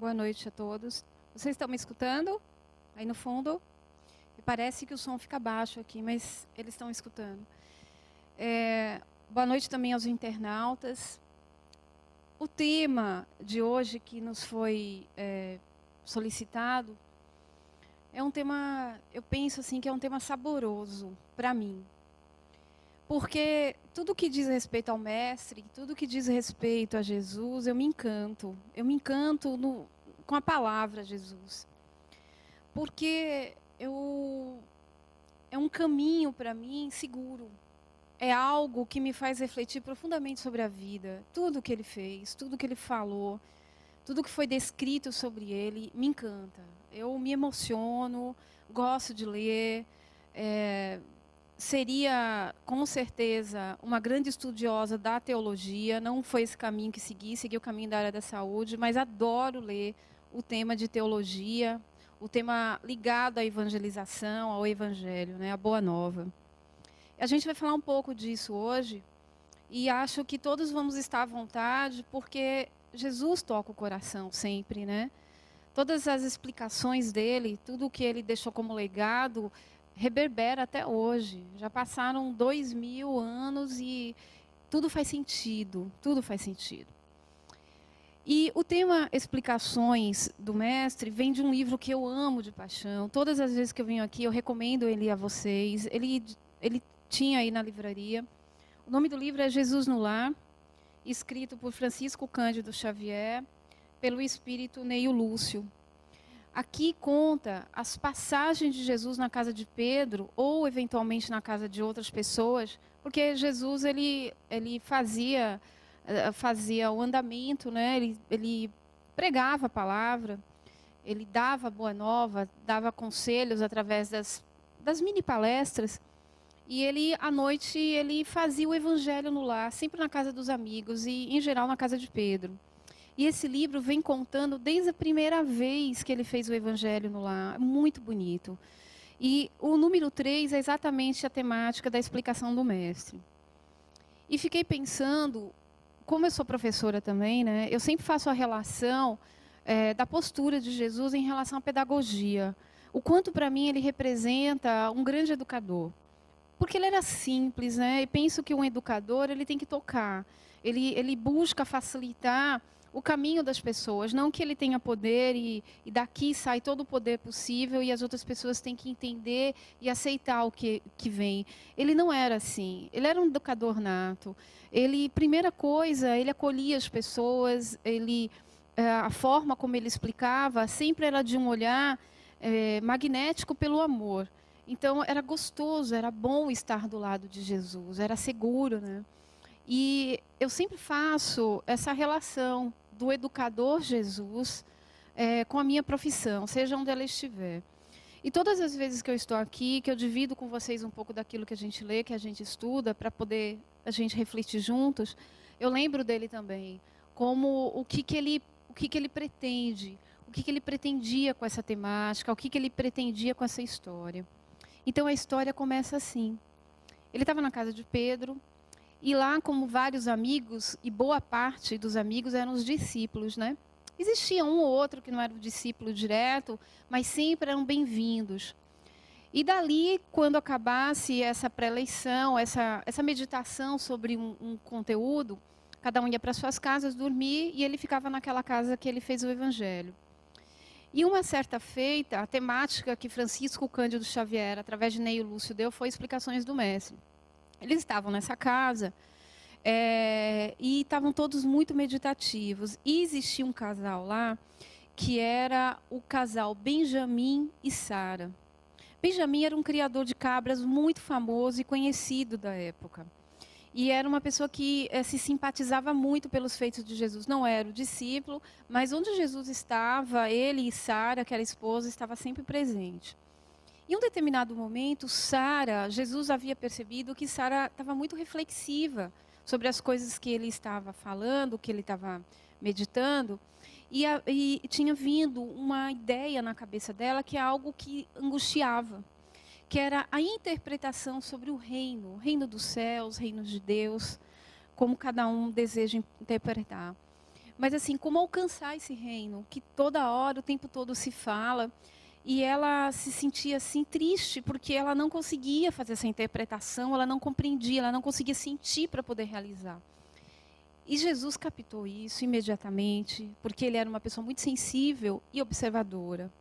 Boa noite a todos. Vocês estão me escutando? Aí no fundo? Parece que o som fica baixo aqui, mas eles estão escutando. Boa noite também aos internautas. O tema de hoje que nos foi solicitado é um tema, eu penso assim, que é um tema saboroso para mim. Porque tudo que diz respeito ao Mestre, tudo que diz respeito a Jesus, eu me encanto. Eu me encanto com a palavra Jesus. Porque é um caminho para mim seguro. É algo que me faz refletir profundamente sobre a vida. Tudo que ele fez, tudo que ele falou, tudo que foi descrito sobre ele, me encanta. Eu me emociono, gosto de ler. Seria, com certeza, uma grande estudiosa da teologia. Não foi esse caminho que segui o caminho da área da saúde, mas adoro ler o tema de teologia, o tema ligado à evangelização, ao evangelho, né, a boa nova. A gente vai falar um pouco disso hoje e acho que todos vamos estar à vontade porque Jesus toca o coração sempre, né? Todas as explicações dele, tudo o que ele deixou como legado, reverbera até hoje. Já passaram 2000 anos e tudo faz sentido, tudo faz sentido. E o tema Explicações do Mestre vem de um livro que eu amo de paixão. Todas as vezes que eu venho aqui, eu recomendo ele a vocês. Ele tinha aí na livraria. O nome do livro é Jesus no Lar, escrito por Francisco Cândido Xavier, pelo espírito Neio Lúcio. Aqui conta as passagens de Jesus na casa de Pedro, ou eventualmente na casa de outras pessoas, porque Jesus ele fazia o andamento, né? Ele pregava a palavra, ele dava boa nova, dava conselhos através das mini palestras. E ele, à noite, ele fazia o evangelho no lar, sempre na casa dos amigos e, em geral, na casa de Pedro. E esse livro vem contando desde a primeira vez que ele fez o evangelho no lar. Muito bonito. E o número 3 é exatamente a temática da explicação do mestre. E fiquei pensando, como eu sou professora também, né, eu sempre faço a relação da postura de Jesus em relação à pedagogia. O quanto, para mim, ele representa um grande educador. Porque ele era simples, né? E penso que um educador ele tem que tocar. Ele busca facilitar o caminho das pessoas, não que ele tenha poder e daqui sai todo o poder possível e as outras pessoas têm que entender e aceitar o que vem. Ele não era assim. Ele era um educador nato. Ele, primeira coisa, ele acolhia as pessoas. A forma como ele explicava sempre era de um olhar magnético pelo amor. Então, era gostoso, era bom estar do lado de Jesus, era seguro, né? E eu sempre faço essa relação do educador Jesus com a minha profissão, seja onde ela estiver. E todas as vezes que eu estou aqui, que eu divido com vocês um pouco daquilo que a gente lê, que a gente estuda, para poder a gente refletir juntos, eu lembro dele também, como o que ele pretende, o que ele pretendia com essa temática, o que ele pretendia com essa história. Então a história começa assim. Ele estava na casa de Pedro, e lá, como vários amigos, e boa parte dos amigos eram os discípulos, né? Existia um ou outro que não era o discípulo direto, mas sempre eram bem-vindos. E dali, quando acabasse essa pré-leição, essa meditação sobre um conteúdo, cada um ia para suas casas dormir, e ele ficava naquela casa que ele fez o evangelho. E uma certa feita, a temática que Francisco Cândido Xavier, através de Neio Lúcio, deu foi explicações do mestre. Eles estavam nessa casa e estavam todos muito meditativos. E existia um casal lá que era o casal Benjamin e Sara. Benjamin era um criador de cabras muito famoso e conhecido da época. E era uma pessoa que se simpatizava muito pelos feitos de Jesus. Não era o discípulo, mas onde Jesus estava, ele e Sara, que era a esposa, estava sempre presente. Em um determinado momento, Jesus havia percebido que Sara estava muito reflexiva sobre as coisas que ele estava falando, que ele estava meditando, e tinha vindo uma ideia na cabeça dela que é algo que angustiava, que era a interpretação sobre o reino dos céus, reino de Deus, como cada um deseja interpretar. Mas assim, como alcançar esse reino? Que toda hora, o tempo todo se fala. E ela se sentia assim triste, porque ela não conseguia fazer essa interpretação, ela não compreendia, ela não conseguia sentir para poder realizar. E Jesus captou isso imediatamente, porque ele era uma pessoa muito sensível e observadora.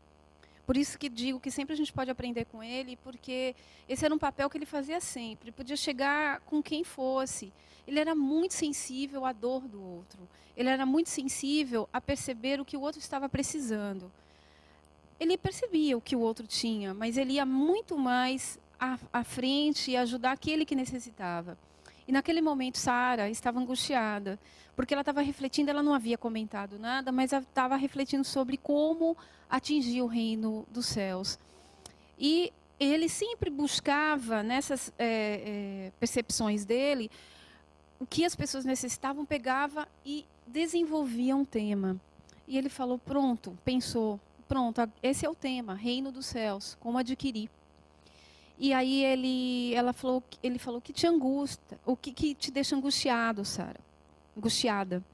Por isso que digo que sempre a gente pode aprender com ele, porque esse era um papel que ele fazia sempre. Ele podia chegar com quem fosse. Ele era muito sensível à dor do outro. Ele era muito sensível a perceber o que o outro estava precisando. Ele percebia o que o outro tinha, mas ele ia muito mais à frente e ajudar aquele que necessitava. E naquele momento, Sara estava angustiada, porque ela estava refletindo, ela não havia comentado nada, mas estava refletindo sobre como atingir o reino dos céus. E ele sempre buscava, nessas percepções dele, o que as pessoas necessitavam, pegava e desenvolvia um tema. E ele falou, pronto, pensou, pronto, esse é o tema, reino dos céus, como adquirir. E aí ele falou que te angustia, o que te deixa angustiado, Sara? Angustiada.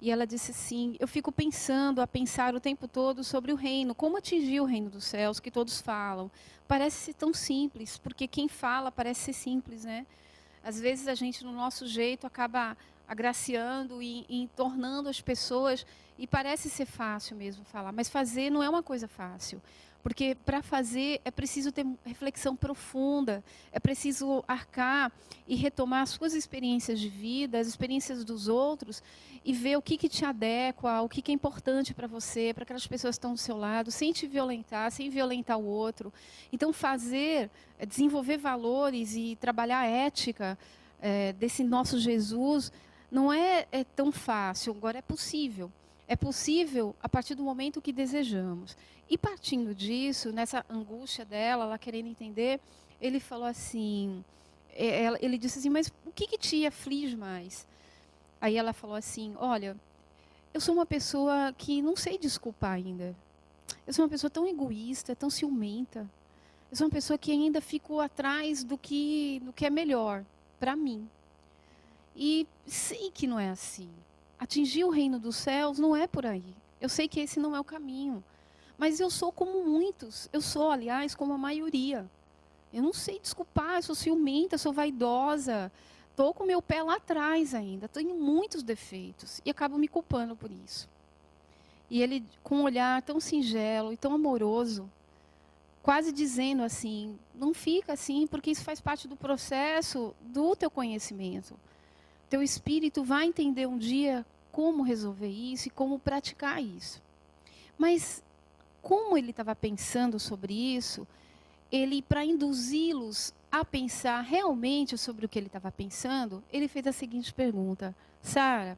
E ela disse assim, eu fico a pensar o tempo todo sobre o reino, como atingir o reino dos céus, que todos falam. Parece ser tão simples, porque quem fala parece ser simples, né? Às vezes a gente, no nosso jeito, acaba agraciando e tornando as pessoas, e parece ser fácil mesmo falar, mas fazer não é uma coisa fácil. Porque para fazer é preciso ter reflexão profunda, é preciso arcar e retomar as suas experiências de vida, as experiências dos outros, e ver o que te adequa, o que é importante para você, para aquelas pessoas que estão do seu lado, sem te violentar, sem violentar o outro. Então, desenvolver valores e trabalhar a ética desse nosso Jesus não é tão fácil, agora é possível. É possível a partir do momento que desejamos. E partindo disso, nessa angústia dela, ela querendo entender, ele falou assim, ele disse assim, mas o que te aflige mais? Aí ela falou assim, olha, eu sou uma pessoa que não sei desculpar ainda. Eu sou uma pessoa tão egoísta, tão ciumenta. Eu sou uma pessoa que ainda fico atrás do que é melhor para mim. E sei que não é assim. Atingir o reino dos céus não é por aí. Eu sei que esse não é o caminho. Mas eu sou como muitos. Eu sou, aliás, como a maioria. Eu não sei desculpar, eu sou ciumenta, sou vaidosa. Estou com meu pé lá atrás ainda. Tenho muitos defeitos. E acabo me culpando por isso. E ele, com um olhar tão singelo e tão amoroso, quase dizendo assim, não fica assim, porque isso faz parte do processo do teu conhecimento. Teu espírito vai entender um dia como resolver isso e como praticar isso. Mas, como ele estava pensando sobre isso, ele, para induzi-los a pensar realmente sobre o que ele estava pensando, ele fez a seguinte pergunta: Sara,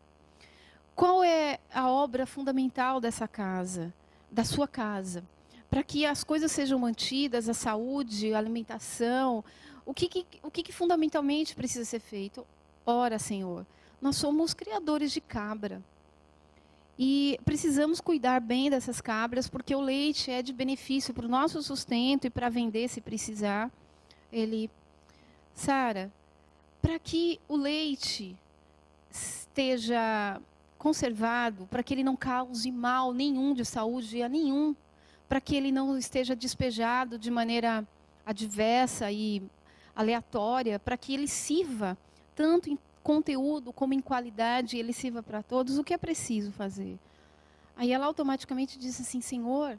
qual é a obra fundamental dessa casa, da sua casa? Para que as coisas sejam mantidas, a saúde, a alimentação, o que fundamentalmente precisa ser feito? Ora, Senhor, nós somos criadores de cabra. E precisamos cuidar bem dessas cabras, porque o leite é de benefício para o nosso sustento e para vender se precisar. Sara, para que o leite esteja conservado, para que ele não cause mal nenhum de saúde a nenhum, para que ele não esteja despejado de maneira adversa e aleatória, para que ele sirva tanto em conteúdo como em qualidade, ele sirva para todos, o que é preciso fazer? Aí ela automaticamente disse assim, Senhor,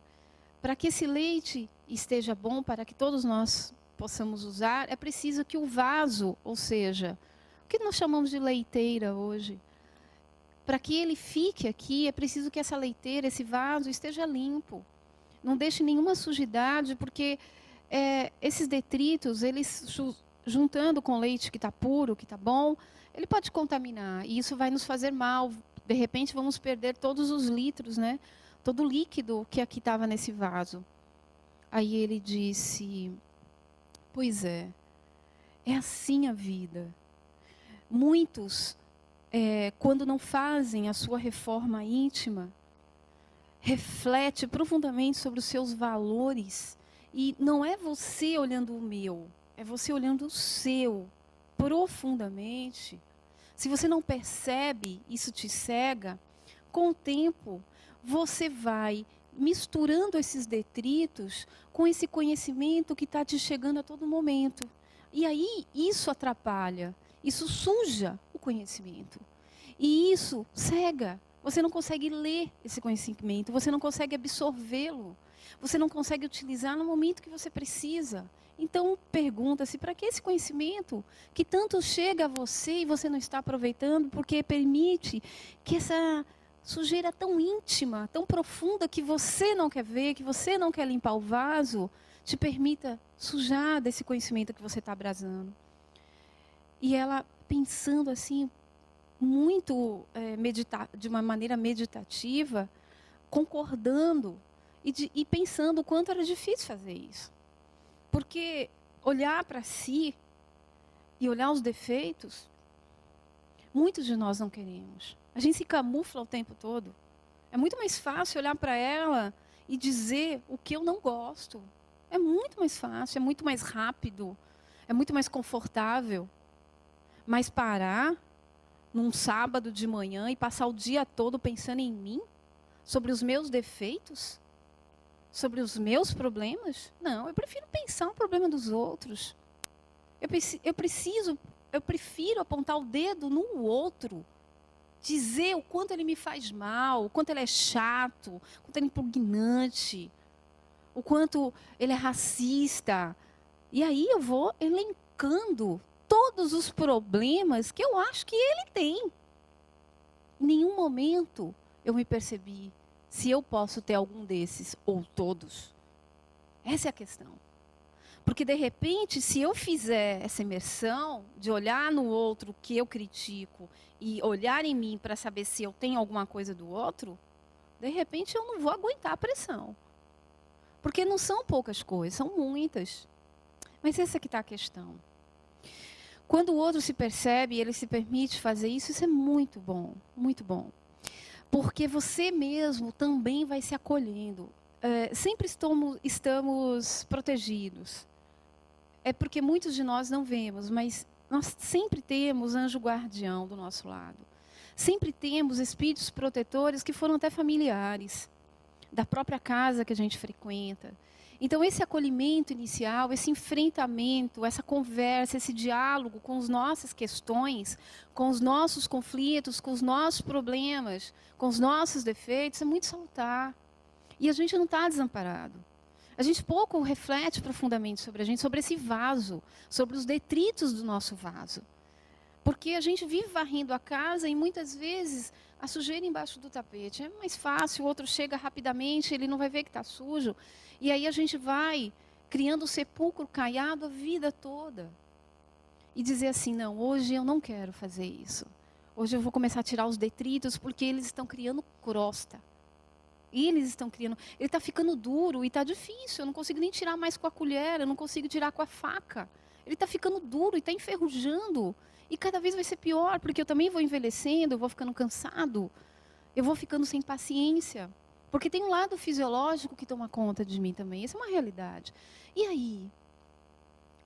para que esse leite esteja bom, para que todos nós possamos usar, é preciso que o vaso, ou seja, o que nós chamamos de leiteira hoje, para que ele fique aqui, é preciso que essa leiteira, esse vaso esteja limpo. Não deixe nenhuma sujidade, porque esses detritos, eles juntando com leite que está puro, que está bom, ele pode contaminar. E isso vai nos fazer mal. De repente, vamos perder todos os litros, né? Todo o líquido que aqui estava nesse vaso. Aí ele disse, pois é assim a vida. Muitos, quando não fazem a sua reforma íntima, reflete profundamente sobre os seus valores. E não é você olhando o meu, é você olhando o seu profundamente. Se você não percebe, isso te cega, Com o tempo, você vai misturando esses detritos com esse conhecimento que está te chegando a todo momento. E aí, isso atrapalha, isso suja o conhecimento. E isso cega. Você não consegue ler esse conhecimento, você não consegue absorvê-lo, você não consegue utilizar no momento que você precisa. Então, pergunta-se, para que esse conhecimento que tanto chega a você e você não está aproveitando, porque permite que essa sujeira tão íntima, tão profunda, que você não quer ver, que você não quer limpar o vaso, te permita sujar desse conhecimento que você está abrasando. E ela, pensando assim, muito de uma maneira meditativa, concordando e pensando o quanto era difícil fazer isso. Porque olhar para si e olhar os defeitos, muitos de nós não queremos. A gente se camufla o tempo todo. É muito mais fácil olhar para ela e dizer o que eu não gosto. É muito mais fácil, é muito mais rápido, é muito mais confortável. Mas parar num sábado de manhã e passar o dia todo pensando em mim, sobre os meus defeitos, sobre os meus problemas? Não, eu prefiro pensar no problema dos outros. Eu prefiro apontar o dedo no outro, dizer o quanto ele me faz mal, o quanto ele é chato, o quanto ele é impugnante, o quanto ele é racista. E aí eu vou elencando todos os problemas que eu acho que ele tem. Em nenhum momento eu me percebi se eu posso ter algum desses ou todos. Essa é a questão. Porque, de repente, se eu fizer essa imersão de olhar no outro que eu critico e olhar em mim para saber se eu tenho alguma coisa do outro, de repente eu não vou aguentar a pressão. Porque não são poucas coisas, são muitas. Mas essa aqui está a questão. Quando o outro se percebe e ele se permite fazer isso, isso é muito bom, muito bom. Porque você mesmo também vai se acolhendo. Sempre estamos protegidos. É porque muitos de nós não vemos, mas nós sempre temos anjo guardião do nosso lado. Sempre temos espíritos protetores que foram até familiares, da própria casa que a gente frequenta. Então, esse acolhimento inicial, esse enfrentamento, essa conversa, esse diálogo com as nossas questões, com os nossos conflitos, com os nossos problemas, com os nossos defeitos, é muito salutar. E a gente não está desamparado. A gente pouco reflete profundamente sobre a gente, sobre esse vaso, sobre os detritos do nosso vaso. Porque a gente vive varrendo a casa e muitas vezes a sujeira embaixo do tapete. É mais fácil, o outro chega rapidamente, ele não vai ver que está sujo. E aí a gente vai criando o sepulcro caiado a vida toda. E dizer assim, não, hoje eu não quero fazer isso. Hoje eu vou começar a tirar os detritos porque eles estão criando crosta. Eles estão criando... Ele está ficando duro e está difícil. Eu não consigo nem tirar mais com a colher, eu não consigo tirar com a faca. Ele está ficando duro e está enferrujando. E cada vez vai ser pior, porque eu também vou envelhecendo, eu vou ficando cansado. Eu vou ficando sem paciência. Porque tem um lado fisiológico que toma conta de mim também. Essa é uma realidade. E aí?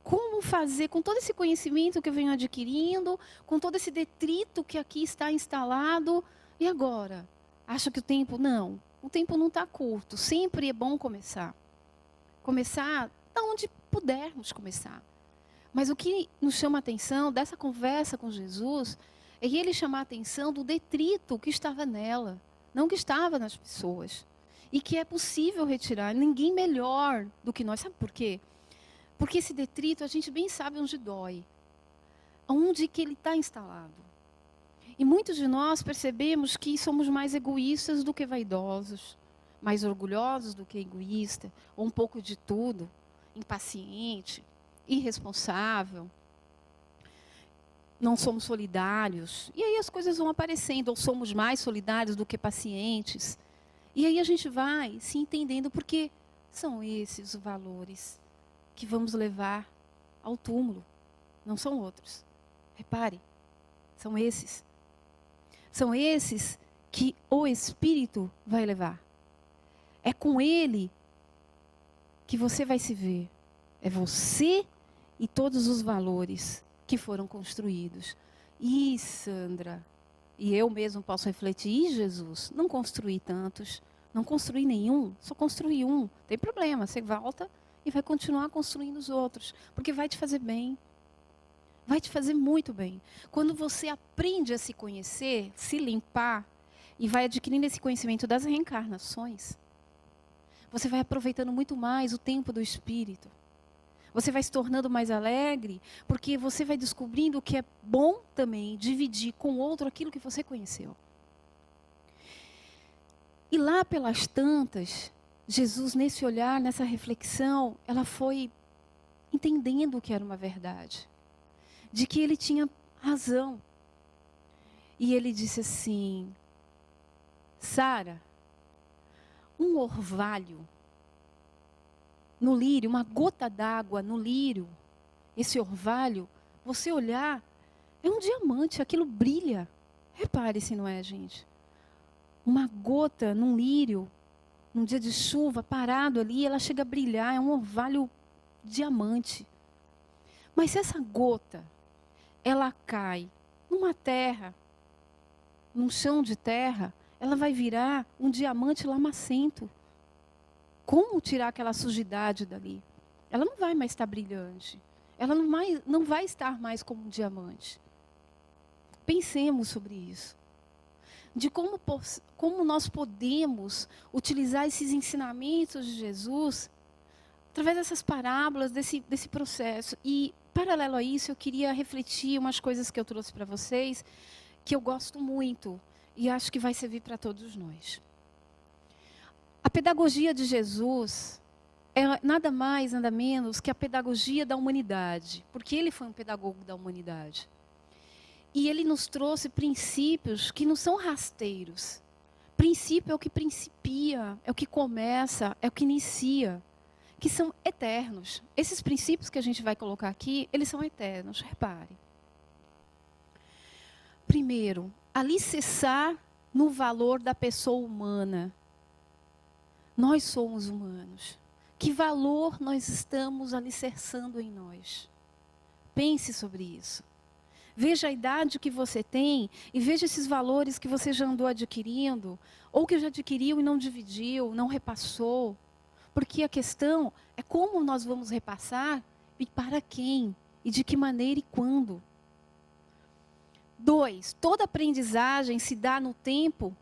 Como fazer com todo esse conhecimento que eu venho adquirindo, com todo esse detrito que aqui está instalado? E agora? Acho que o tempo... Não. O tempo não está curto. Sempre é bom começar. Começar da onde pudermos começar. Mas o que nos chama a atenção dessa conversa com Jesus é ele chamar a atenção do detrito que estava nela, não que estava nas pessoas. E que é possível retirar. Ninguém melhor do que nós. Sabe por quê? Porque esse detrito a gente bem sabe onde dói. Onde que ele está instalado. E muitos de nós percebemos que somos mais egoístas do que vaidosos, mais orgulhosos do que egoístas, ou um pouco de tudo, impaciente, irresponsável, não somos solidários. E aí as coisas vão aparecendo, ou somos mais solidários do que pacientes. E aí a gente vai se entendendo, porque são esses os valores que vamos levar ao túmulo, não são outros. Repare, são esses. São esses que o Espírito vai levar. É com Ele que você vai se ver. É você e todos os valores que foram construídos. Ih, Sandra, e eu mesmo posso refletir, Jesus, não construí tantos, não construí nenhum, só construí um. Tem problema, você volta e vai continuar construindo os outros, porque vai te fazer bem. Vai te fazer muito bem. Quando você aprende a se conhecer, se limpar, e vai adquirindo esse conhecimento das reencarnações, você vai aproveitando muito mais o tempo do Espírito. Você vai se tornando mais alegre, porque você vai descobrindo que é bom também dividir com o outro aquilo que você conheceu. E lá pelas tantas, Jesus, nesse olhar, nessa reflexão, ela foi entendendo o que era uma verdade. De que ele tinha razão. E ele disse assim, Sara, um orvalho no lírio, uma gota d'água no lírio, esse orvalho, você olhar, é um diamante, aquilo brilha. Repare se não é, gente. Uma gota num lírio, num dia de chuva, parado ali, ela chega a brilhar, é um orvalho diamante. Mas se essa gota, ela cai numa terra, num chão de terra, ela vai virar um diamante lamacento. Como tirar aquela sujidade dali? Ela não vai mais estar brilhante. Ela não vai estar mais como um diamante. Pensemos sobre isso. De como nós podemos utilizar esses ensinamentos de Jesus através dessas parábolas, desse processo. E, paralelo a isso, eu queria refletir umas coisas que eu trouxe para vocês, que eu gosto muito e acho que vai servir para todos nós. A pedagogia de Jesus é nada mais, nada menos que a pedagogia da humanidade, porque ele foi um pedagogo da humanidade. E ele nos trouxe princípios que não são rasteiros. Princípio é o que principia, é o que começa, é o que inicia, que são eternos. Esses princípios que a gente vai colocar aqui, eles são eternos, repare. Primeiro, alicerçar no valor da pessoa humana. Nós somos humanos. Que valor nós estamos alicerçando em nós? Pense sobre isso. Veja a idade que você tem e veja esses valores que você já andou adquirindo, ou que já adquiriu e não dividiu, não repassou. Porque a questão é como nós vamos repassar e para quem, e de que maneira e quando. 2, toda aprendizagem se dá no tempo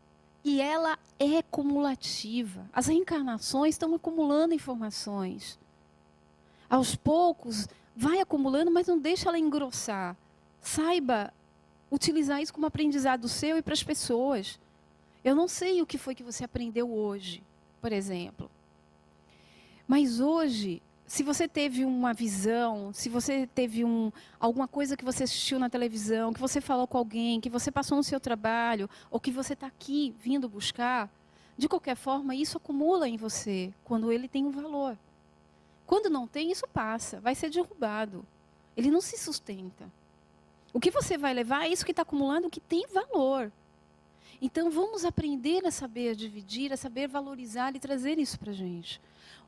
e ela é cumulativa. As reencarnações estão acumulando informações. Aos poucos, vai acumulando, mas não deixa ela engrossar. Saiba utilizar isso como aprendizado seu e para as pessoas. Eu não sei o que foi que você aprendeu hoje, por exemplo. Mas hoje, se você teve uma visão, se você teve alguma coisa que você assistiu na televisão, que você falou com alguém, que você passou no seu trabalho, ou que você está aqui vindo buscar, de qualquer forma, isso acumula em você, quando ele tem um valor. Quando não tem, isso passa, vai ser derrubado. Ele não se sustenta. O que você vai levar é isso que está acumulando, que tem valor. Então, vamos aprender a saber dividir, a saber valorizar e trazer isso para a gente.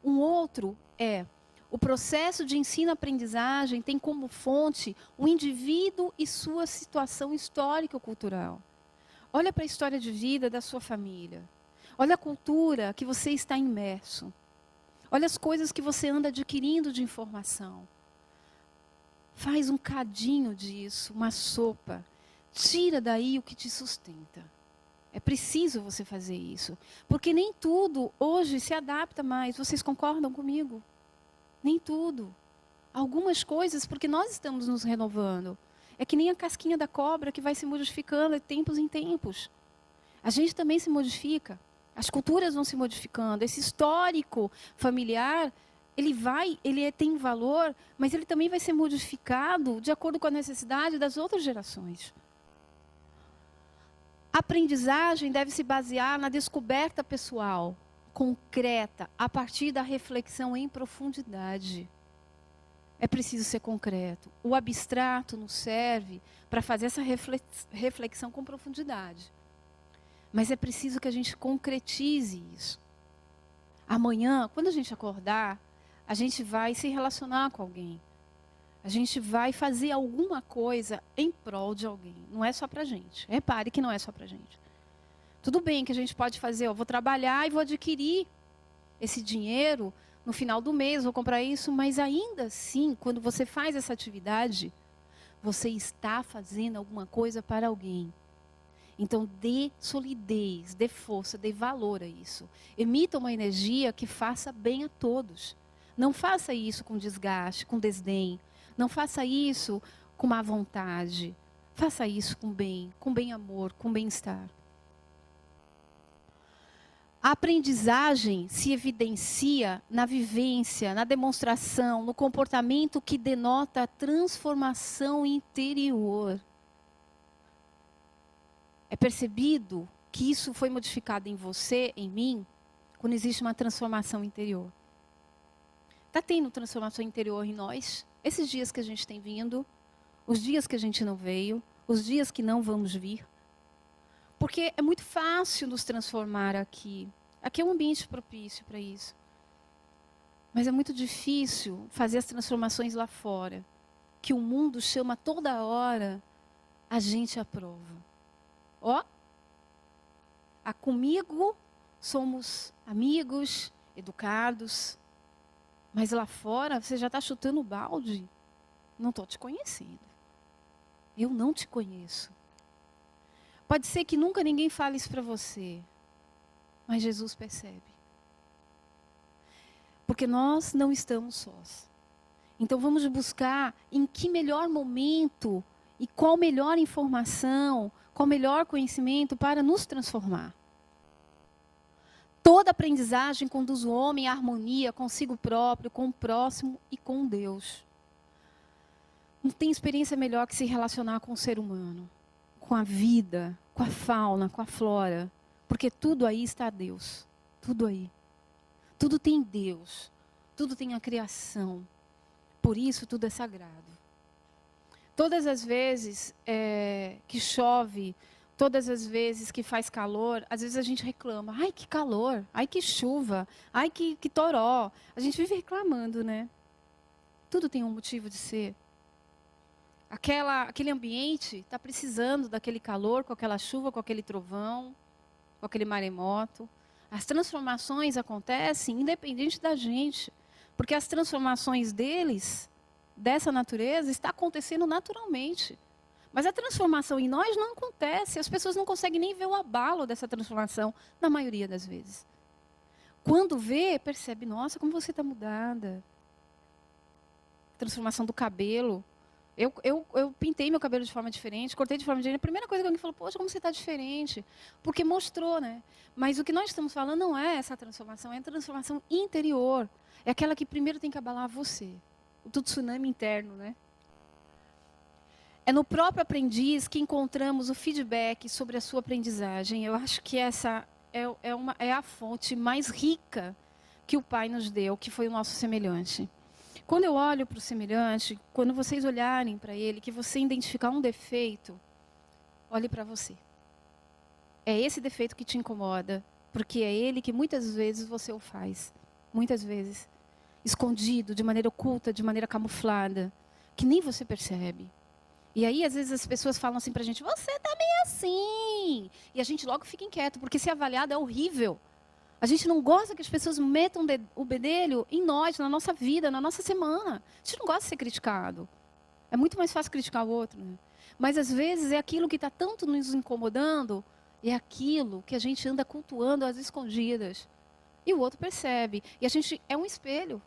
Um outro é, o processo de ensino-aprendizagem tem como fonte o indivíduo e sua situação histórico-cultural. Olha para a história de vida da sua família. Olha a cultura que você está imerso. Olha as coisas que você anda adquirindo de informação. Faz um cadinho disso, uma sopa. Tira daí o que te sustenta. É preciso você fazer isso. Porque nem tudo hoje se adapta mais. Vocês concordam comigo? Nem tudo. Algumas coisas, porque nós estamos nos renovando. É que nem a casquinha da cobra que vai se modificando de tempos em tempos. A gente também se modifica. As culturas vão se modificando. Esse histórico familiar, ele tem valor, mas ele também vai ser modificado de acordo com a necessidade das outras gerações. A aprendizagem deve se basear na descoberta pessoal, concreta, a partir da reflexão em profundidade. É preciso ser concreto. O abstrato nos serve para fazer essa reflexão com profundidade. Mas é preciso que a gente concretize isso. Amanhã, quando a gente acordar, a gente vai se relacionar com alguém. A gente vai fazer alguma coisa em prol de alguém. Não é só para a gente. Repare que não é só para a gente. Tudo bem que a gente pode fazer, vou trabalhar e vou adquirir esse dinheiro no final do mês, vou comprar isso, mas ainda assim, quando você faz essa atividade, você está fazendo alguma coisa para alguém. Então, dê solidez, dê força, dê valor a isso. Emita uma energia que faça bem a todos. Não faça isso com desgaste, com desdém. Não faça isso com má vontade. Faça isso com bem amor, com bem-estar. A aprendizagem se evidencia na vivência, na demonstração, no comportamento que denota a transformação interior. É percebido que isso foi modificado em você, em mim, quando existe uma transformação interior. Está tendo transformação interior em nós? Esses dias que a gente tem vindo, os dias que a gente não veio, os dias que não vamos vir. Porque é muito fácil nos transformar aqui. Aqui é um ambiente propício para isso. Mas é muito difícil fazer as transformações lá fora. Que o mundo chama toda hora, a gente aprova. Ó, comigo somos amigos, educados. Mas lá fora você já está chutando o balde. Não estou te conhecendo. Eu não te conheço. Pode ser que nunca ninguém fale isso para você, mas Jesus percebe. Porque nós não estamos sós. Então vamos buscar em que melhor momento e qual melhor informação, qual melhor conhecimento para nos transformar. Toda aprendizagem conduz o homem à harmonia consigo próprio, com o próximo e com Deus. Não tem experiência melhor que se relacionar com o ser humano. Com a vida, com a fauna, com a flora. Porque tudo aí está Deus. Tudo aí. Tudo tem Deus. Tudo tem a criação. Por isso tudo é sagrado. Todas as vezes que chove, todas as vezes que faz calor, às vezes a gente reclama. Ai, que calor. Ai, que chuva. Ai, que toró. A gente vive reclamando, né? Tudo tem um motivo de ser. Aquele ambiente está precisando daquele calor, com aquela chuva, com aquele trovão, com aquele maremoto. As transformações acontecem independente da gente. Porque as transformações deles, dessa natureza, está acontecendo naturalmente. Mas a transformação em nós não acontece. As pessoas não conseguem nem ver o abalo dessa transformação, na maioria das vezes. Quando vê, percebe, nossa, como você está mudada. Transformação do cabelo. Eu pintei meu cabelo de forma diferente, cortei de forma diferente. A primeira coisa que alguém falou, poxa, como você está diferente. Porque mostrou, né? Mas o que nós estamos falando não é essa transformação, é a transformação interior. É aquela que primeiro tem que abalar você. O tsunami interno, né? É no próprio aprendiz que encontramos o feedback sobre a sua aprendizagem. Eu acho que essa é a fonte mais rica que o Pai nos deu, que foi o nosso semelhante. Quando eu olho para o semelhante, quando vocês olharem para ele, que você identificar um defeito, olhe para você. É esse defeito que te incomoda, porque é ele que muitas vezes você o faz. Muitas vezes. Escondido, de maneira oculta, de maneira camuflada, que nem você percebe. E aí, às vezes, as pessoas falam assim para a gente, você está meio assim. E a gente logo fica inquieto, porque ser avaliado é horrível. A gente não gosta que as pessoas metam o bedelho em nós, na nossa vida, na nossa semana. A gente não gosta de ser criticado. É muito mais fácil criticar o outro. Né? Mas, às vezes, é aquilo que está tanto nos incomodando, é aquilo que a gente anda cultuando às escondidas. E o outro percebe. E a gente é um espelho.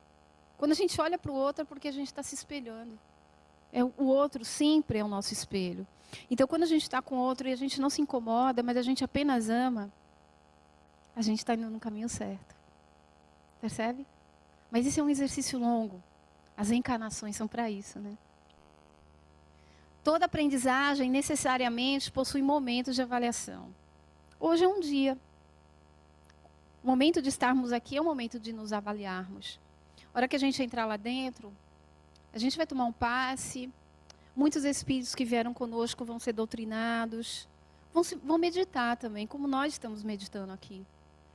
Quando a gente olha para o outro, é porque a gente está se espelhando. O outro sempre é o nosso espelho. Então, quando a gente está com o outro e a gente não se incomoda, mas a gente apenas ama, a gente está indo no caminho certo. Percebe? Mas isso é um exercício longo. As encarnações são para isso, né? Toda aprendizagem necessariamente possui momentos de avaliação. Hoje é um dia. O momento de estarmos aqui é o momento de nos avaliarmos. A hora que a gente entrar lá dentro, a gente vai tomar um passe. Muitos espíritos que vieram conosco vão ser doutrinados. Vão meditar também, como nós estamos meditando aqui.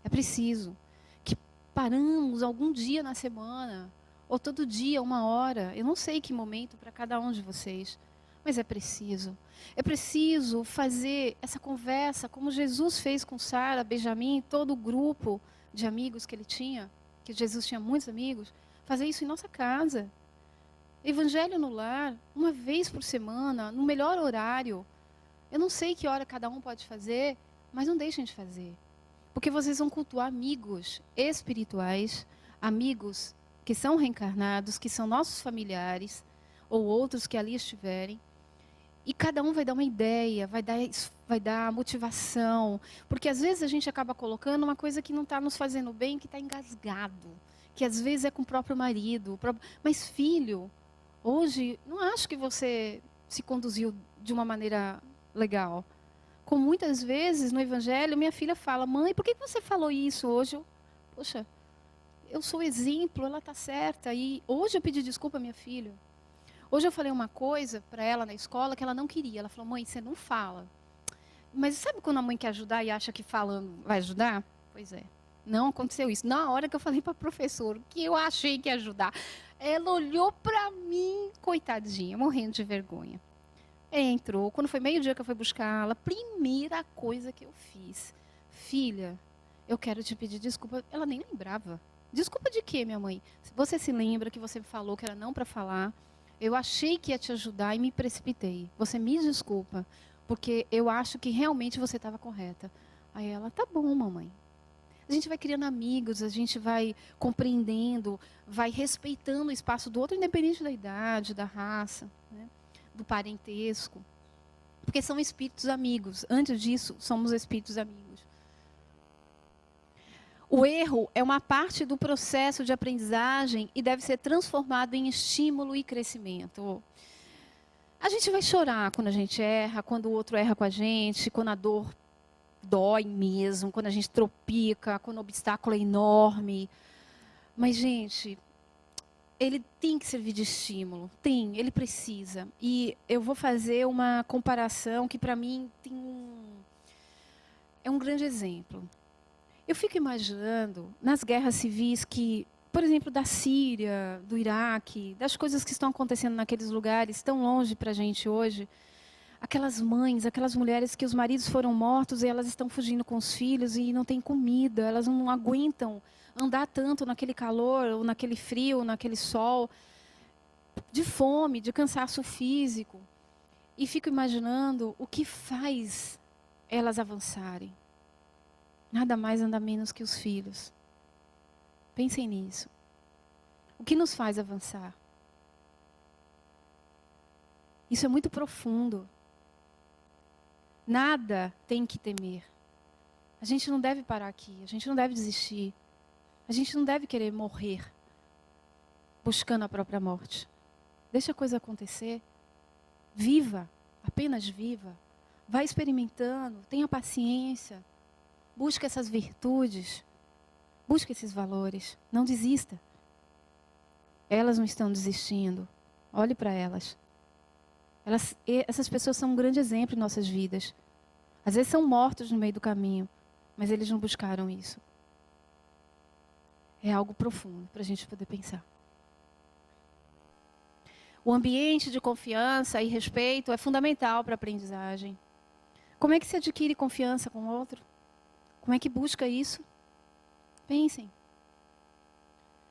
É preciso que paramos algum dia na semana, ou todo dia, 1 hora. Eu não sei que momento para cada um de vocês, mas é preciso. É preciso fazer essa conversa, como Jesus fez com Sara, Benjamim, todo o grupo de amigos que ele tinha, que Jesus tinha muitos amigos, fazer isso em nossa casa. Evangelho no lar, 1 vez por semana, no melhor horário. Eu não sei que hora cada um pode fazer, mas não deixem de fazer. Porque vocês vão cultuar amigos espirituais, amigos que são reencarnados, que são nossos familiares, ou outros que ali estiverem. E cada um vai dar uma ideia, vai dar motivação. Porque às vezes a gente acaba colocando uma coisa que não está nos fazendo bem, que está engasgado. Que às vezes é com o próprio marido. Mas filho, hoje, não acho que você se conduziu de uma maneira legal. Como muitas vezes no Evangelho, minha filha fala: mãe, por que você falou isso hoje? Poxa, eu sou exemplo, ela está certa. E hoje eu pedi desculpa à minha filha. Hoje eu falei uma coisa para ela na escola que ela não queria. Ela falou: mãe, você não fala. Mas sabe quando a mãe quer ajudar e acha que falando vai ajudar? Pois é, não aconteceu isso. Na hora que eu falei para a professora que eu achei que ia ajudar, ela olhou para mim, coitadinha, morrendo de vergonha. Entrou, quando foi 12:00 que eu fui buscá-la, primeira coisa que eu fiz: filha, eu quero te pedir desculpa. Ela nem lembrava. Desculpa de quê, minha mãe? Você se lembra que você falou que era não para falar? Eu achei que ia te ajudar e me precipitei. Você me desculpa, porque eu acho que realmente você estava correta. Aí ela: tá bom, mamãe. A gente vai criando amigos, a gente vai compreendendo, vai respeitando o espaço do outro, independente da idade, da raça, né? Do parentesco. Porque são espíritos amigos. Antes disso, somos espíritos amigos. O erro é uma parte do processo de aprendizagem e deve ser transformado em estímulo e crescimento. A gente vai chorar quando a gente erra, quando o outro erra com a gente, quando a dor dói mesmo, quando a gente tropica, quando o obstáculo é enorme. Mas, gente, ele tem que servir de estímulo. Tem, ele precisa. E eu vou fazer uma comparação que, para mim, é um grande exemplo. Eu fico imaginando nas guerras civis que, por exemplo, da Síria, do Iraque, das coisas que estão acontecendo naqueles lugares tão longe para a gente hoje, aquelas mães, aquelas mulheres que os maridos foram mortos e elas estão fugindo com os filhos e não tem comida, elas não aguentam andar tanto naquele calor, ou naquele frio, ou naquele sol, de fome, de cansaço físico. E fico imaginando o que faz elas avançarem. Nada mais, nada menos que os filhos. Pensem nisso. O que nos faz avançar? Isso é muito profundo. Nada tem que temer. A gente não deve parar aqui, a gente não deve desistir. A gente não deve querer morrer buscando a própria morte. Deixa a coisa acontecer. Viva, apenas viva. Vai experimentando, tenha paciência. Busque essas virtudes. Busque esses valores. Não desista. Elas não estão desistindo. Olhe para elas. Essas pessoas são um grande exemplo em nossas vidas. Às vezes são mortos no meio do caminho, mas eles não buscaram isso. É algo profundo para a gente poder pensar. O ambiente de confiança e respeito é fundamental para a aprendizagem. Como é que se adquire confiança com o outro? Como é que busca isso? Pensem.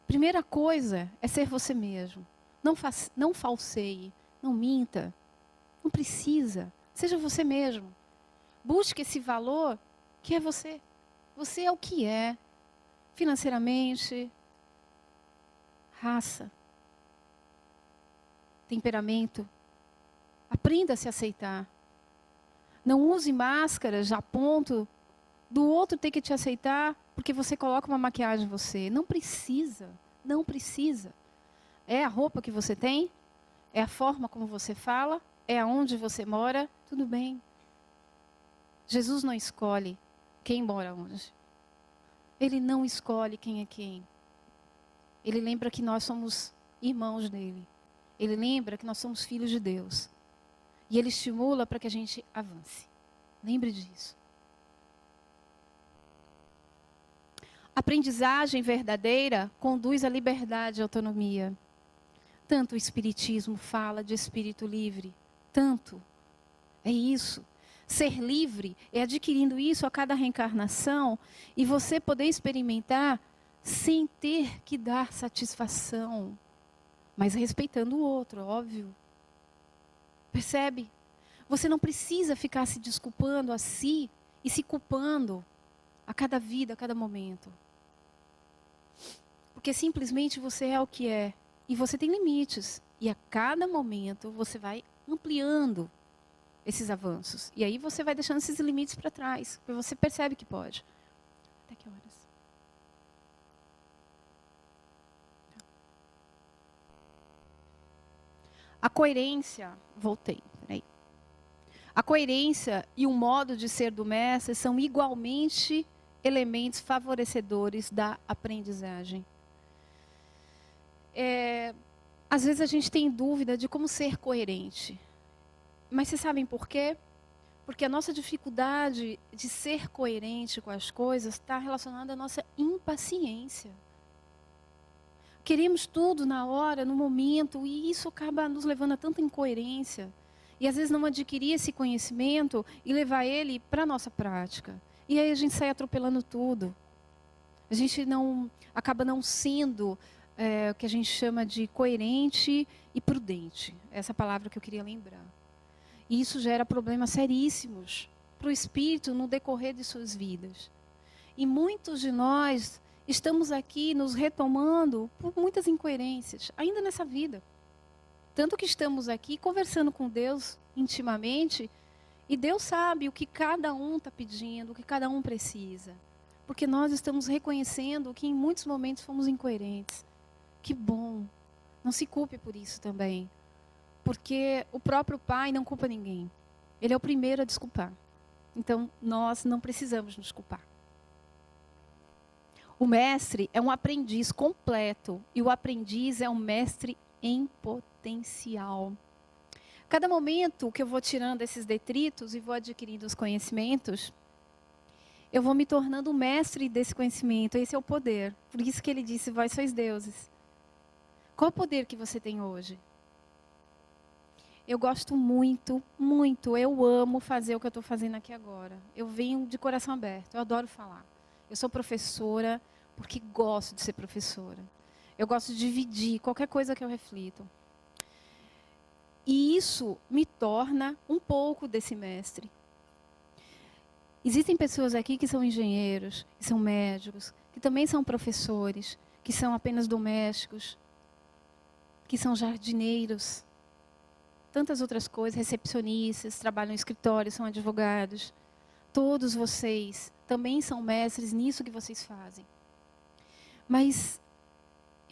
Primeira coisa é ser você mesmo. Não falseie, não minta. Não precisa. Seja você mesmo. Busque esse valor que é você. Você é o que é. Financeiramente, raça, temperamento. Aprenda a se aceitar. Não use máscaras a ponto do outro ter que te aceitar porque você coloca uma maquiagem em você. Não precisa. Não precisa. É a roupa que você tem? É a forma como você fala? É aonde você mora? Tudo bem. Jesus não escolhe quem mora onde. Ele não escolhe quem é quem. Ele lembra que nós somos irmãos dele. Ele lembra que nós somos filhos de Deus. E ele estimula para que a gente avance. Lembre disso. aprendizagem verdadeira conduz à liberdade e autonomia. Tanto o Espiritismo fala de espírito livre. Tanto. É isso. Ser livre é adquirindo isso a cada reencarnação e você poder experimentar sem ter que dar satisfação, mas respeitando o outro, óbvio. Percebe? Você não precisa ficar se desculpando a si e se culpando a cada vida, a cada momento. Porque simplesmente você é o que é. E você tem limites. E a cada momento você vai ampliando esses avanços. E aí você vai deixando esses limites para trás. Porque você percebe que pode. Até que horas? A coerência... Voltei, peraí. A coerência e o modo de ser do mestre são igualmente elementos favorecedores da aprendizagem. Às vezes a gente tem dúvida de como ser coerente. Mas vocês sabem por quê? Porque a nossa dificuldade de ser coerente com as coisas está relacionada à nossa impaciência. Queremos tudo na hora, no momento, e isso acaba nos levando a tanta incoerência. E às vezes não adquirir esse conhecimento e levar ele para a nossa prática. E aí a gente sai atropelando tudo. A gente acaba não sendo o que a gente chama de coerente e prudente. Essa palavra que eu queria lembrar. E isso gera problemas seríssimos para o espírito no decorrer de suas vidas. E muitos de nós estamos aqui nos retomando por muitas incoerências, ainda nessa vida. Tanto que estamos aqui conversando com Deus intimamente, e Deus sabe o que cada um está pedindo, o que cada um precisa. Porque nós estamos reconhecendo que em muitos momentos fomos incoerentes. Que bom. Não se culpe por isso também. Porque o próprio Pai não culpa ninguém. Ele é o primeiro a desculpar. Então, nós não precisamos nos culpar. O mestre é um aprendiz completo. E o aprendiz é um mestre em potencial. Cada momento que eu vou tirando esses detritos e vou adquirindo os conhecimentos, eu vou me tornando o mestre desse conhecimento. Esse é o poder. Por isso que ele disse, vós sois deuses. Qual o poder que você tem hoje? Eu gosto muito, muito. Eu amo fazer o que eu estou fazendo aqui agora. Eu venho de coração aberto. Eu adoro falar. Eu sou professora porque gosto de ser professora. Eu gosto de dividir qualquer coisa que eu reflito. E isso me torna um pouco desse mestre. Existem pessoas aqui que são engenheiros, que são médicos, que também são professores, que são apenas domésticos, que são jardineiros, tantas outras coisas, recepcionistas, trabalham em escritório, são advogados. Todos vocês também são mestres nisso que vocês fazem. Mas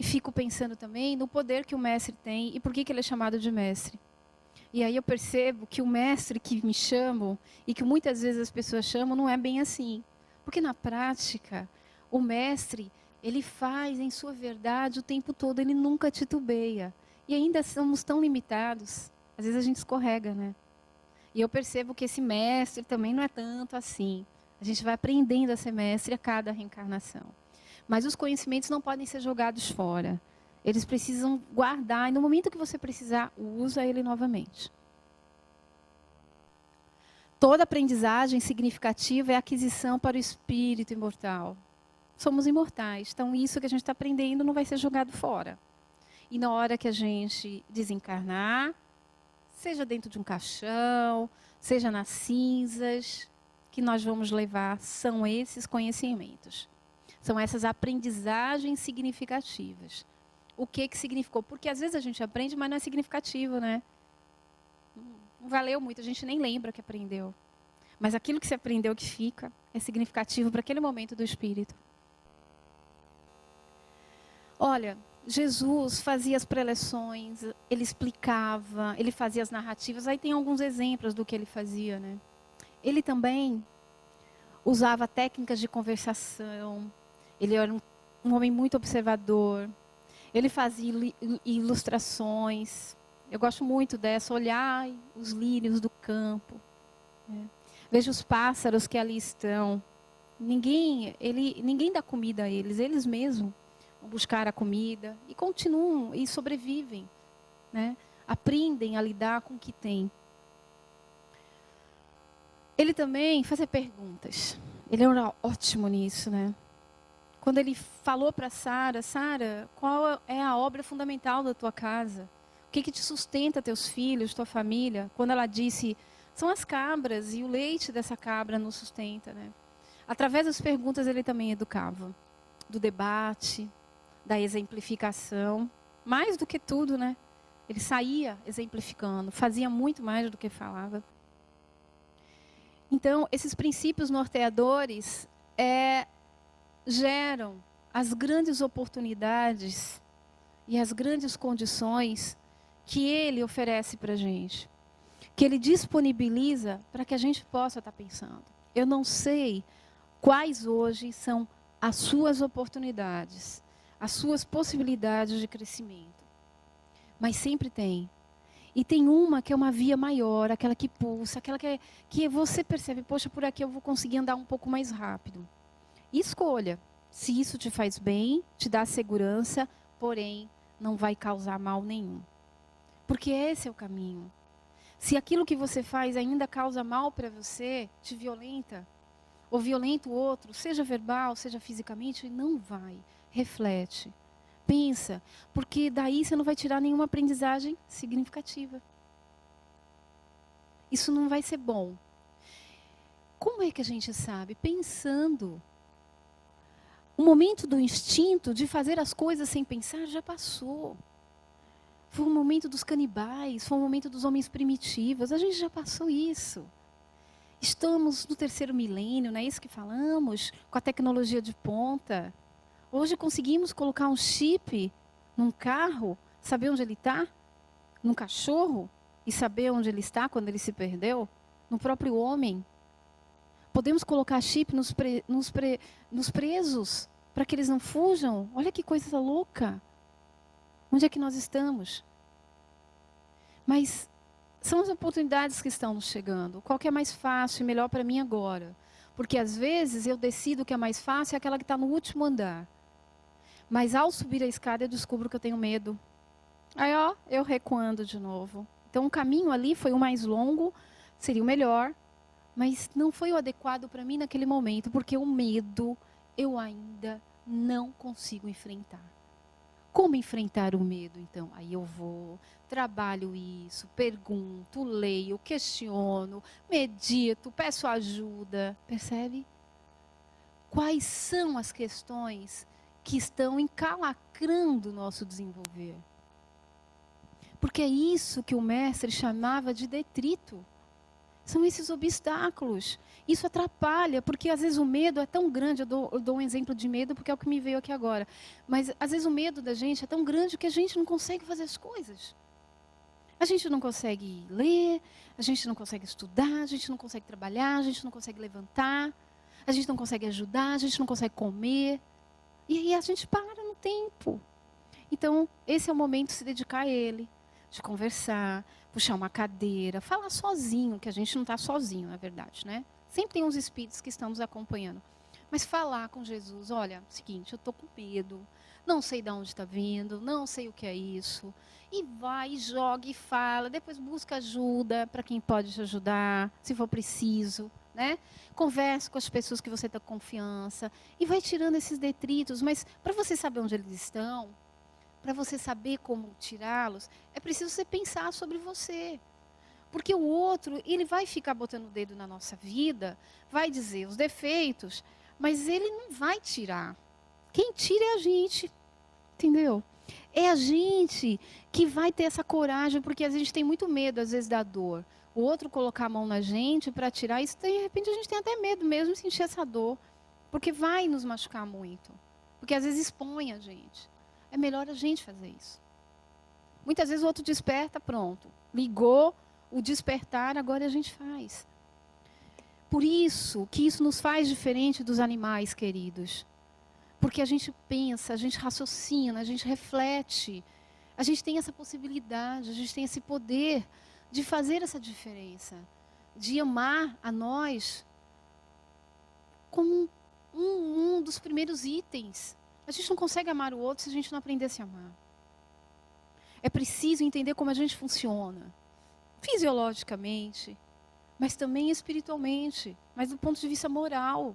fico pensando também no poder que o mestre tem e por que ele é chamado de mestre. E aí eu percebo que o mestre que me chamam e que muitas vezes as pessoas chamam não é bem assim. Porque na prática, o mestre, ele faz em sua verdade o tempo todo, ele nunca titubeia. E ainda somos tão limitados, às vezes a gente escorrega, né? E eu percebo que esse mestre também não é tanto assim. A gente vai aprendendo a ser mestre a cada reencarnação. Mas os conhecimentos não podem ser jogados fora. Eles precisam guardar, e no momento que você precisar, usa ele novamente. Toda aprendizagem significativa é aquisição para o espírito imortal. Somos imortais, então isso que a gente está aprendendo não vai ser jogado fora. E na hora que a gente desencarnar, seja dentro de um caixão, seja nas cinzas, que nós vamos levar são esses conhecimentos. São essas aprendizagens significativas. O que significou? Porque às vezes a gente aprende, mas não é significativo, né? Não valeu muito, a gente nem lembra que aprendeu. Mas aquilo que se aprendeu que fica é significativo para aquele momento do espírito. Olha, Jesus fazia as preleções, ele explicava, ele fazia as narrativas. Aí tem alguns exemplos do que ele fazia, né? Ele também usava técnicas de conversação. Ele era um homem muito observador. Ele fazia ilustrações. Eu gosto muito dessa. Olhar os lírios do campo. Né? Veja os pássaros que ali estão. Ninguém dá comida a eles. Eles mesmos vão buscar a comida e continuam e sobrevivem, né? Aprendem a lidar com o que têm. Ele também fazia perguntas. Ele era ótimo nisso, né? Quando ele falou para Sara, Sara, qual é a obra fundamental da tua casa? O que te sustenta teus filhos, tua família? Quando ela disse, são as cabras e o leite dessa cabra nos sustenta, né? Através das perguntas ele também educava. Do debate, da exemplificação. Mais do que tudo, né? Ele saía exemplificando, fazia muito mais do que falava. Então, esses princípios norteadores geram as grandes oportunidades e as grandes condições que ele oferece para a gente. Que ele disponibiliza para que a gente possa estar pensando. Eu não sei quais hoje são as suas oportunidades, as suas possibilidades de crescimento. Mas sempre tem. E tem uma que é uma via maior, aquela que pulsa, aquela que você percebe, poxa, por aqui eu vou conseguir andar um pouco mais rápido. E escolha se isso te faz bem, te dá segurança, porém não vai causar mal nenhum. Porque esse é o caminho. Se aquilo que você faz ainda causa mal para você, te violenta, ou violenta o outro, seja verbal, seja fisicamente, não vai. Reflete. Pensa, porque daí você não vai tirar nenhuma aprendizagem significativa. Isso não vai ser bom. Como é que a gente sabe? Pensando. O momento do instinto de fazer as coisas sem pensar já passou. Foi o momento dos canibais, foi o momento dos homens primitivos. A gente já passou isso. Estamos no 3º milênio, não é isso que falamos? Com a tecnologia de ponta. Hoje conseguimos colocar um chip num carro, saber onde ele está, num cachorro, e saber onde ele está quando ele se perdeu, no próprio homem. Podemos colocar chip nos presos, para que eles não fujam. Olha que coisa louca. Onde é que nós estamos? Mas são as oportunidades que estão nos chegando. Qual que é mais fácil e melhor para mim agora? Porque às vezes eu decido que é mais fácil é aquela que está no último andar. Mas ao subir a escada eu descubro que eu tenho medo. Aí eu recuando de novo. Então o caminho ali foi o mais longo, seria o melhor, mas não foi o adequado para mim naquele momento, porque o medo eu ainda não consigo enfrentar. Como enfrentar o medo, então? Aí eu vou, trabalho isso, pergunto, leio, questiono, medito, peço ajuda. Percebe? Quais são as questões que estão encalacrando o nosso desenvolver? Porque é isso que o mestre chamava de detrito. São esses obstáculos. Isso atrapalha, porque às vezes o medo é tão grande. Eu dou um exemplo de medo porque é o que me veio aqui agora. Mas às vezes o medo da gente é tão grande que a gente não consegue fazer as coisas. A gente não consegue ler, a gente não consegue estudar, a gente não consegue trabalhar, a gente não consegue levantar, a gente não consegue ajudar, a gente não consegue comer. E aí a gente para no tempo. Então, esse é o momento de se dedicar a ele, de conversar, puxar uma cadeira, falar sozinho, que a gente não está sozinho, na verdade, né? Sempre tem uns espíritos que estão nos acompanhando. Mas falar com Jesus, olha, seguinte, eu estou com medo, não sei de onde está vindo, não sei o que é isso. E vai, e joga, e fala, depois busca ajuda para quem pode te ajudar, se for preciso, né? Converse com as pessoas que você tem confiança e vai tirando esses detritos. Mas para você saber onde eles estão, para você saber como tirá-los, é preciso você pensar sobre você. Porque o outro, ele vai ficar botando o dedo na nossa vida, vai dizer os defeitos, mas ele não vai tirar. Quem tira é a gente, entendeu? É a gente que vai ter essa coragem, porque a gente tem muito medo, às vezes, da dor. O outro colocar a mão na gente para tirar, isso de repente a gente tem até medo mesmo de sentir essa dor, porque vai nos machucar muito. Porque às vezes expõe a gente. É melhor a gente fazer isso. Muitas vezes o outro desperta, pronto. Ligou o despertar, agora a gente faz. Por isso que isso nos faz diferente dos animais, queridos. Porque a gente pensa, a gente raciocina, a gente reflete. A gente tem essa possibilidade, a gente tem esse poder de fazer essa diferença. De amar a nós como um dos primeiros itens. A gente não consegue amar o outro se a gente não aprender a se amar. É preciso entender como a gente funciona, fisiologicamente, mas também espiritualmente, mas do ponto de vista moral.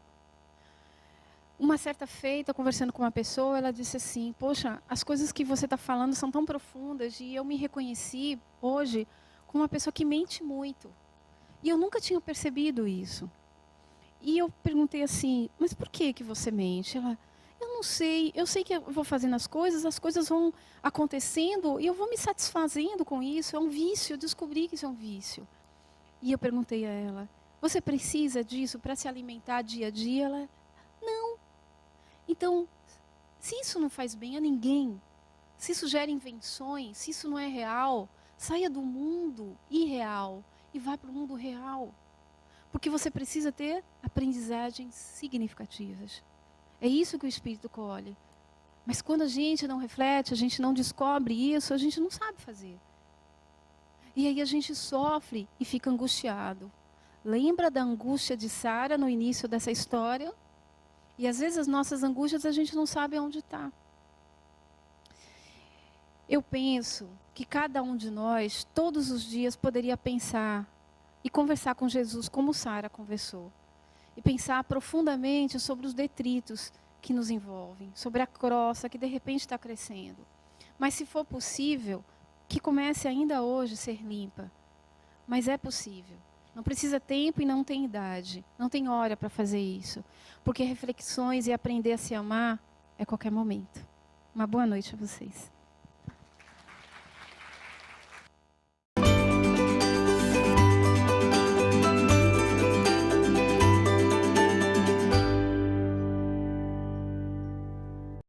Uma certa feita, conversando com uma pessoa, ela disse assim, poxa, as coisas que você está falando são tão profundas e eu me reconheci hoje como uma pessoa que mente muito. E eu nunca tinha percebido isso. E eu perguntei assim, mas por que você mente? Ela, eu não sei, eu sei que eu vou fazendo as coisas vão acontecendo e eu vou me satisfazendo com isso, é um vício, eu descobri que isso é um vício. E eu perguntei a ela, você precisa disso para se alimentar dia a dia? Ela, não. Então, se isso não faz bem a ninguém, se isso gera invenções, se isso não é real, saia do mundo irreal e vá para o mundo real. Porque você precisa ter aprendizagens significativas. É isso que o Espírito colhe. Mas quando a gente não reflete, a gente não descobre isso, a gente não sabe fazer. E aí a gente sofre e fica angustiado. Lembra da angústia de Sara no início dessa história? E às vezes as nossas angústias a gente não sabe onde está. Eu penso que cada um de nós, todos os dias, poderia pensar e conversar com Jesus como Sara conversou. E pensar profundamente sobre os detritos que nos envolvem, sobre a crosta que de repente está crescendo. Mas se for possível, que comece ainda hoje a ser limpa. Mas é possível. Não precisa tempo e não tem idade. Não tem hora para fazer isso. Porque reflexões e aprender a se amar é qualquer momento. Uma boa noite a vocês.